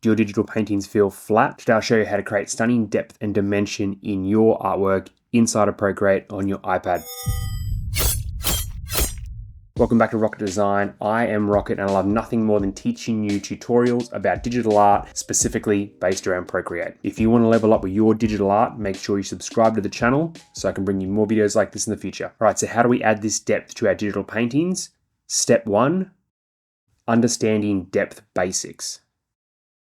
Do your digital paintings feel flat? Today I'll show you how to create stunning depth and dimension in your artwork inside of Procreate on your iPad. Welcome back to Rocket Design. I am Rocket and I love nothing more than teaching you tutorials about digital art, specifically based around Procreate. If you want to level up with your digital art, make sure you subscribe to the channel so I can bring you more videos like this in the future. All right, so how do we add this depth to our digital paintings? Step 1, understanding depth basics.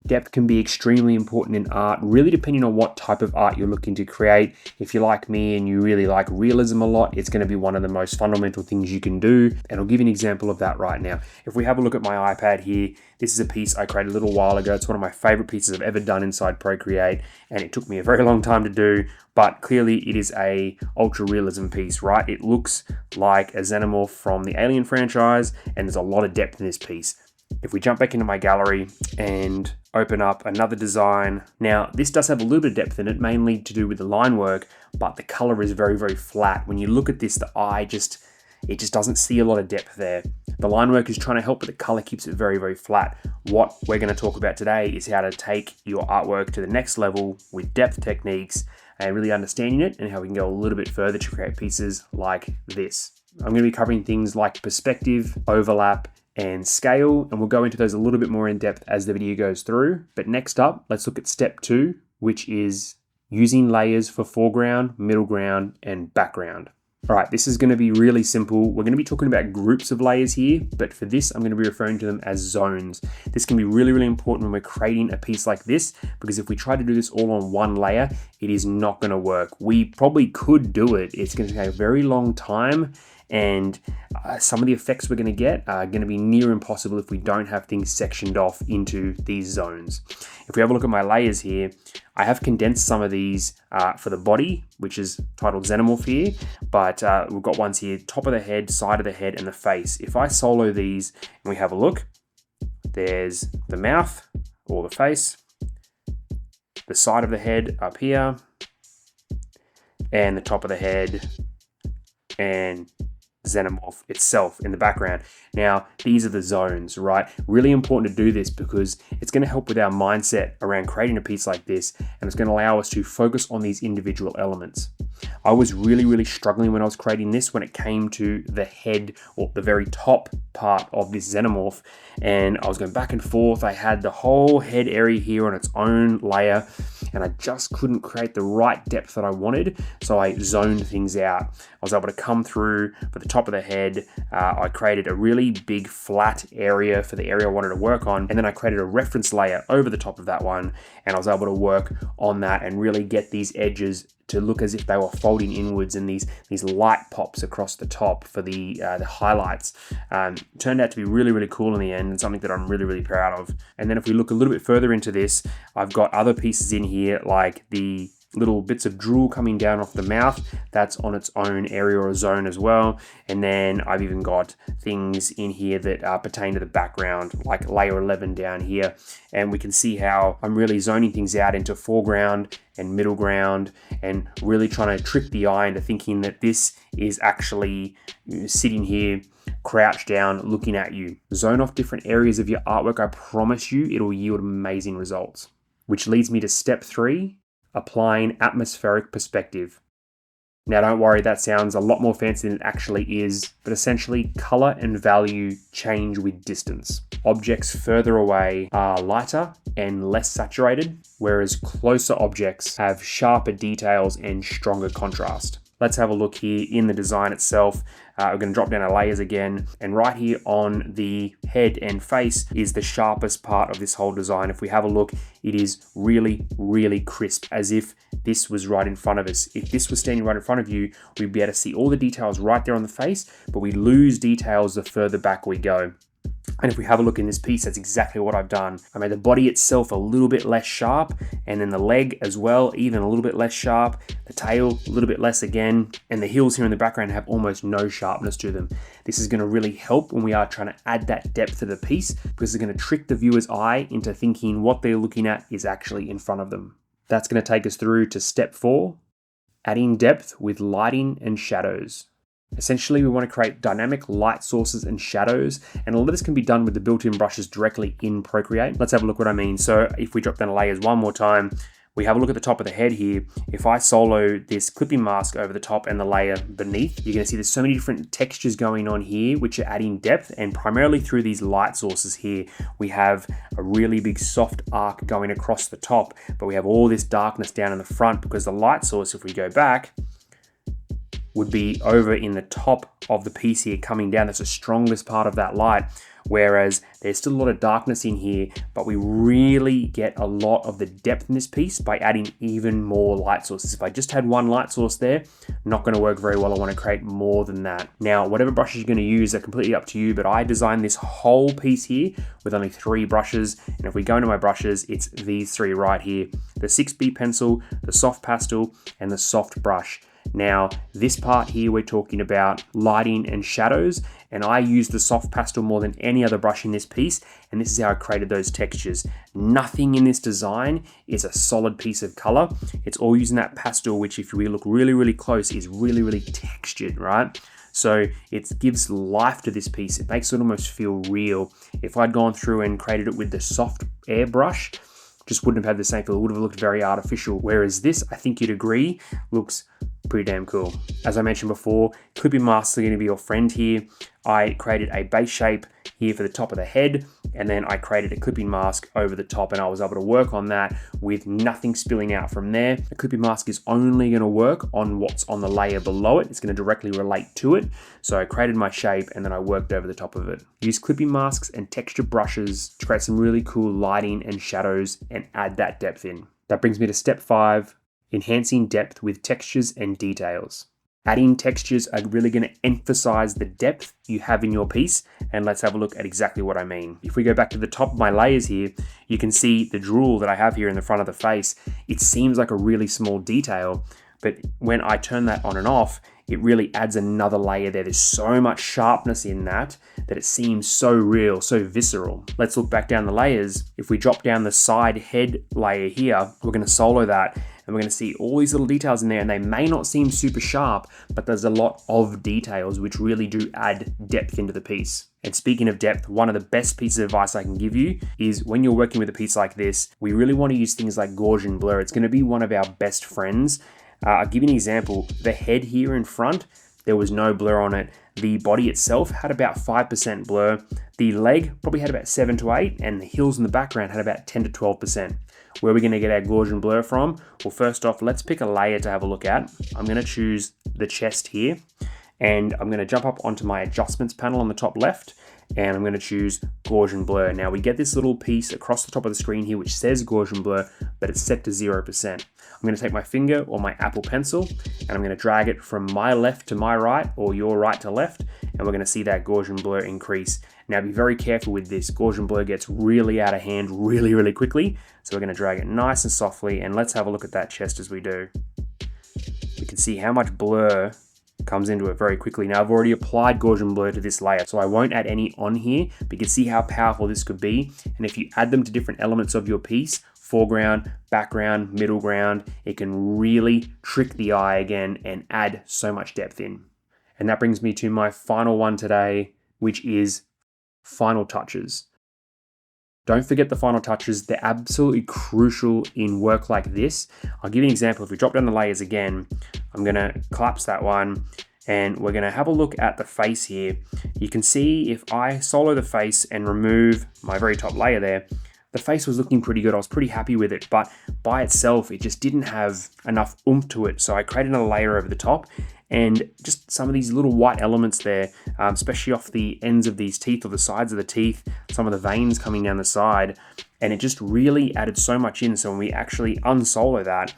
Depth can be extremely important in art, really depending on what type of art you're looking to create. If you're like me and you really like realism a lot, it's going to be one of the most fundamental things you can do. And I'll give you an example of that right now. If we have a look at my iPad here, this is a piece I created a little while ago. It's one of my favorite pieces I've ever done inside Procreate, and it took me a very long time to do, but clearly it is a ultra realism piece, right? It looks like a xenomorph from the Alien franchise, and there's a lot of depth in this piece. If we jump back into my gallery and open up another design, now this does have a little bit of depth in it, mainly to do with the line work, but the color is very, very flat. When you look at this, the eye just doesn't see a lot of depth there. The line work is trying to help, but the color keeps it very, very flat. What we're going to talk about today is how to take your artwork to the next level with depth techniques and really understanding it, and how we can go a little bit further to create pieces like this. I'm going to be covering things like perspective, overlap, and scale, and we'll go into those a little bit more in depth as the video goes through. But next up, let's look at step 2, which is using layers for foreground, middle ground, and background. All right, this is going to be really simple. We're going to be talking about groups of layers here, but for this, I'm going to be referring to them as zones. This can be really, really important when we're creating a piece like this, because if we try to do this all on one layer, it is not going to work. We probably could do it. It's going to take a very long time, and some of the effects we're going to get are going to be near impossible if we don't have things sectioned off into these zones. If we have a look at my layers here, I have condensed some of these for the body, which is titled Xenomorph here, but we've got ones here, top of the head, side of the head, and the face. If I solo these and we have a look, there's the mouth or the face, the side of the head up here, and the top of the head, and Xenomorph itself in the background. Now, these are the zones, right? Really important to do this because it's going to help with our mindset around creating a piece like this, and it's going to allow us to focus on these individual elements. I was really, really struggling when I was creating this when it came to the head, or the very top part of this Xenomorph, and I was going back and forth. I had the whole head area here on its own layer, and I just couldn't create the right depth that I wanted, so I zoned things out. I was able to come through for the top of the head. I created a really big flat area for the area I wanted to work on, and then I created a reference layer over the top of that one, and I was able to work on that and really get these edges to look as if they were folding inwards, and these light pops across the top for the highlights. Turned out to be really, really cool in the end, and something that I'm really, really proud of. And then if we look a little bit further into this, I've got other pieces in here, like the little bits of drool coming down off the mouth. That's on its own area or zone as well. And then I've even got things in here that pertain to the background, like layer 11 down here. And we can see how I'm really zoning things out into foreground and middle ground, and really trying to trick the eye into thinking that this is actually sitting here crouched down looking at you. Zone off different areas of your artwork. I promise you it'll yield amazing results. Which leads me to step 3, applying atmospheric perspective. Now don't worry, that sounds a lot more fancy than it actually is, but essentially color and value change with distance. Objects further away are lighter and less saturated, whereas closer objects have sharper details and stronger contrast. Let's have a look here in the design itself. We're going to drop down our layers again, and right here on the head and face is the sharpest part of this whole design. If we have a look, it is really, really crisp, as if this was right in front of us. If this was standing right in front of you, we'd be able to see all the details right there on the face, but we lose details the further back we go. And if we have a look in this piece, that's exactly what I've done. I made the body itself a little bit less sharp, and then the leg as well, even a little bit less sharp. The tail, a little bit less again, and the heels here in the background have almost no sharpness to them. This is going to really help when we are trying to add that depth to the piece, because it's going to trick the viewer's eye into thinking what they're looking at is actually in front of them. That's going to take us through to step 4, adding depth with lighting and shadows. Essentially, we want to create dynamic light sources and shadows, and all of this can be done with the built-in brushes directly in Procreate. Let's have a look what I mean. So if we drop down layers one more time, we have a look at the top of the head here. If I solo this clipping mask over the top and the layer beneath, you're gonna see there's so many different textures going on here, which are adding depth, and primarily through these light sources here, we have a really big soft arc going across the top, but we have all this darkness down in the front because the light source, if we go back, would be over in the top of the piece here coming down. That's the strongest part of that light, whereas there's still a lot of darkness in here, but we really get a lot of the depth in this piece by adding even more light sources. If I just had one light source there, not gonna work very well. I wanna create more than that. Now, whatever brushes you're gonna use are completely up to you, but I designed this whole piece here with only 3 brushes. And if we go into my brushes, it's these 3 right here: the 6B pencil, the soft pastel, and the soft brush. Now, this part here, we're talking about lighting and shadows, and I use the soft pastel more than any other brush in this piece, and this is how I created those textures. Nothing in this design is a solid piece of color. It's all using that pastel, which if we look really, really close, is really, really textured, right? So it gives life to this piece. It makes it almost feel real. If I'd gone through and created it with the soft airbrush, just wouldn't have had the same feel. It would have looked very artificial. Whereas this, I think you'd agree, looks pretty damn cool. As I mentioned before, clipping masks are going to be your friend here. I created a base shape here for the top of the head, and then I created a clipping mask over the top, and I was able to work on that with nothing spilling out from there. A clipping mask is only going to work on what's on the layer below it. It's going to directly relate to it. So I created my shape and then I worked over the top of it. Use clipping masks and texture brushes to create some really cool lighting and shadows and add that depth in. That brings me to step 5, enhancing depth with textures and details. Adding textures are really going to emphasize the depth you have in your piece, and let's have a look at exactly what I mean. If we go back to the top of my layers here, you can see the drool that I have here in the front of the face. It seems like a really small detail, but when I turn that on and off, it really adds another layer there. There's so much sharpness in that it seems so real, so visceral. Let's look back down the layers. If we drop down the side head layer here, we're going to solo that, and we're going to see all these little details in there, and they may not seem super sharp, but there's a lot of details which really do add depth into the piece. And speaking of depth, one of the best pieces of advice I can give you is when you're working with a piece like this, we really want to use things like Gaussian blur. It's going to be one of our best friends. I'll give you an example. The head here in front, there was no blur on it. The body itself had about 5% blur. The leg probably had about 7 to 8, and the heels in the background had about 10 to 12%. Where are we going to get our Gaussian blur from? Well, first off, let's pick a layer to have a look at. I'm going to choose the chest here, and I'm going to jump up onto my adjustments panel on the top left, and I'm going to choose Gaussian blur. Now we get this little piece across the top of the screen here which says Gaussian blur, but it's set to 0%. I'm going to take my finger or my Apple Pencil, and I'm going to drag it from my left to my right, or your right to left, and we're going to see that Gaussian blur increase. Now be very careful with this. Gaussian blur gets really out of hand really, really quickly, so we're going to drag it nice and softly, and let's have a look at that chest as we do. We can see how much blur comes into it very quickly. Now I've already applied Gaussian blur to this layer, so I won't add any on here, but you can see how powerful this could be. And if you add them to different elements of your piece, foreground, background, middle ground, it can really trick the eye again and add so much depth in. And that brings me to my final one today, which is final touches. Don't forget the final touches. They're absolutely crucial in work like this. I'll give you an example. If we drop down the layers again, I'm going to collapse that one, and we're going to have a look at the face here. You can see if I solo the face and remove my very top layer there, the face was looking pretty good. I was pretty happy with it, but by itself, it just didn't have enough oomph to it. So I created another layer over the top, and just some of these little white elements there, especially off the ends of these teeth or the sides of the teeth, some of the veins coming down the side, and it just really added so much in. So when we actually unsolo that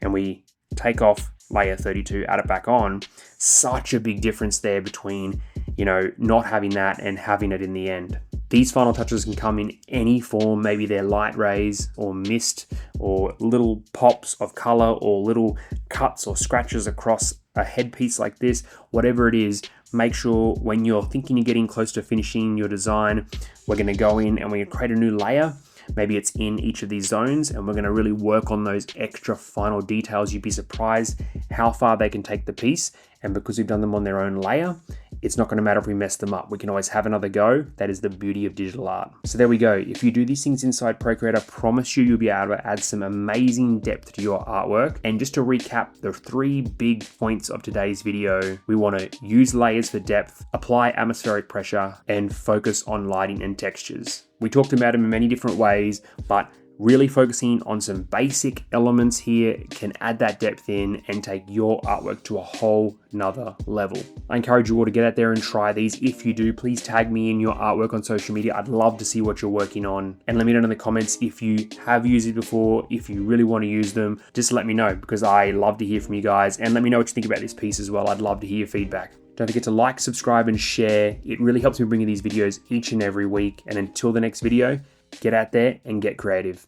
and we take off layer 32, add it back on, such a big difference there between, not having that and having it in the end. These final touches can come in any form. Maybe they're light rays or mist or little pops of color or little cuts or scratches across a headpiece like this. Whatever it is, make sure when you're thinking you're getting close to finishing your design, we're going to go in and we're going to create a new layer. maybe it's in each of these zones, and we're going to really work on those extra final details. You'd be surprised how far they can take the piece, and because we've done them on their own layer, it's not going to matter if we mess them up. We can always have another go. That is the beauty of digital art. So there we go. If you do these things inside Procreate, I promise you'll be able to add some amazing depth to your artwork. And just to recap the 3 big points of today's video, we want to use layers for depth, apply atmospheric pressure, and focus on lighting and textures. We talked about them in many different ways, but really focusing on some basic elements here can add that depth in and take your artwork to a whole nother level. I encourage you all to get out there and try these. If you do, please tag me in your artwork on social media. I'd love to see what you're working on. And let me know in the comments if you have used it before, if you really want to use them, just let me know, because I love to hear from you guys. And let me know what you think about this piece as well. I'd love to hear your feedback. Don't forget to like, subscribe, and share. It really helps me bring you these videos each and every week. And until the next video, get out there and get creative.